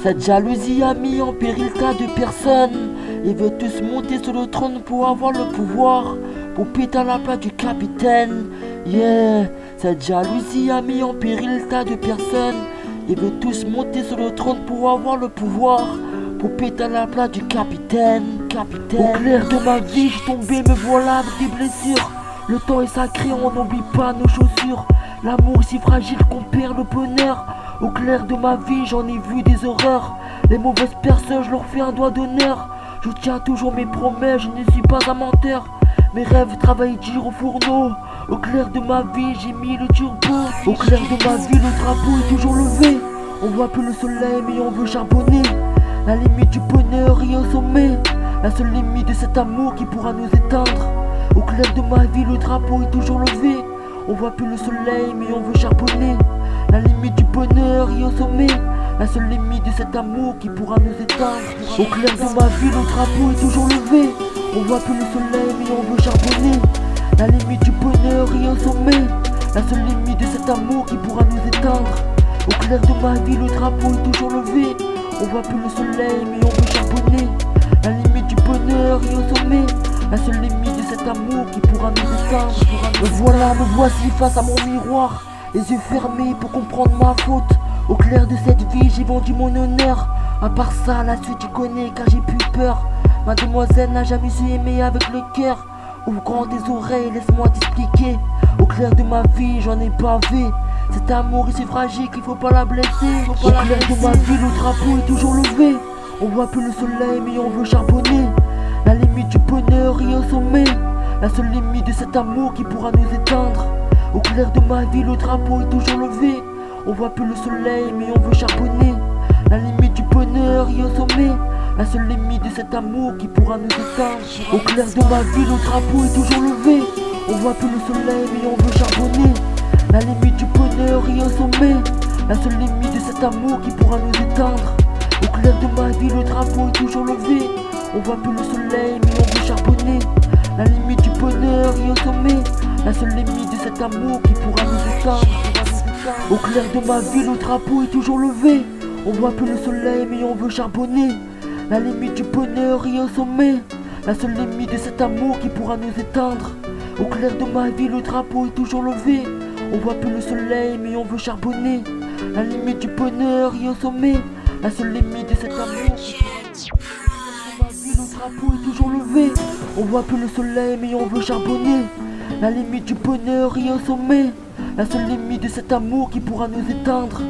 Cette jalousie a mis en péril tas de personnes. Ils veulent tous monter sur le trône pour avoir le pouvoir, pour péter à la place du capitaine. Yeah, cette jalousie a mis en péril tas de personnes. Ils veulent tous monter sur le trône pour avoir le pouvoir, pour péter à la place du capitaine. Au clair de ma vie, je tombé, me voilà avec des blessures. Le temps est sacré, on n'oublie pas nos chaussures. L'amour est si fragile qu'on perd le bonheur. Au clair de ma vie, j'en ai vu des horreurs. Les mauvaises personnes, je leur fais un doigt d'honneur. Je tiens toujours mes promesses, je ne suis pas un menteur. Mes rêves travaillent dur au fourneau. Au clair de ma vie, j'ai mis le turbo. Au clair de ma vie, le drapeau est toujours levé. On voit plus le soleil, mais on veut charbonner. La limite du bonheur est au sommet. La seule limite de cet amour qui pourra nous éteindre. Au clair de ma vie, le drapeau est toujours levé. On voit plus le soleil, mais on veut charbonner. La limite du bonheur est au sommet. La seule limite de cet amour qui pourra nous éteindre. Au clair de ma vie, le drapeau est toujours levé. On voit plus le soleil, mais on veut charbonner. La limite du bonheur est au sommet. La seule limite de cet amour qui pourra nous éteindre. Au clair de ma vie, le drapeau est toujours levé. On voit plus le soleil, mais on veut charbonner. La limite du bonheur est au sommet. La seule limite de cet amour qui pourra nous éteindre. Me voici face à mon miroir, les yeux fermés pour comprendre ma faute. Au clair de cette vie, j'ai vendu mon honneur. À part ça, la suite tu connais car j'ai plus peur. Mademoiselle n'a jamais su aimer avec le cœur. Ouvre grand tes oreilles, laisse-moi t'expliquer. Au clair de ma vie, j'en ai pavé. Cet amour est si fragile qu'il faut pas la blesser. Au clair de ma vie, le drapeau est toujours levé. On voit plus le soleil, mais on veut charbonner. La limite du bonheur est au sommet. La seule limite de cet amour qui pourra nous éteindre. Au clair de ma vie, le drapeau est toujours levé. On voit plus le soleil, mais on veut charbonner. La limite du bonheur est au sommet. La seule limite de cet amour qui pourra nous éteindre. Au clair de ma vie, le drapeau est toujours levé. On voit plus le soleil, mais on veut charbonner. La limite du bonheur est au sommet. La seule limite de cet amour qui pourra nous éteindre. Au clair de ma vie, le drapeau est toujours levé. On voit plus le soleil, mais on veut charbonner. La limite du bonheur est au sommet. La seule limite de cet amour qui pourra nous éteindre. Au clair de ma vie, le drapeau est toujours levé. On voit plus le soleil, mais on veut charbonner. La limite du bonheur est au sommet. La seule limite de cet amour qui pourra nous éteindre. Au clair de ma vie, le drapeau est toujours levé. On voit plus le soleil, mais on veut charbonner. La limite du bonheur est au sommet. La seule limite de cet amour qui pourra nous éteindre. Le drapeau est toujours levé. On voit plus le soleil, mais on veut charbonner. La limite du bonheur est au sommet. La seule limite de cet amour qui pourra nous éteindre.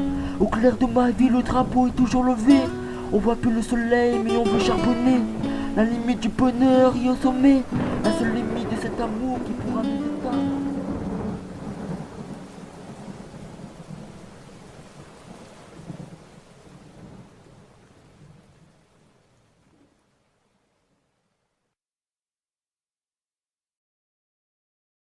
Au clair de ma vie, le drapeau est toujours levé. On voit plus le soleil, mais on veut charbonner. La limite du bonheur est au sommet. La seule limite de cet amour qui pourra nous éteindre.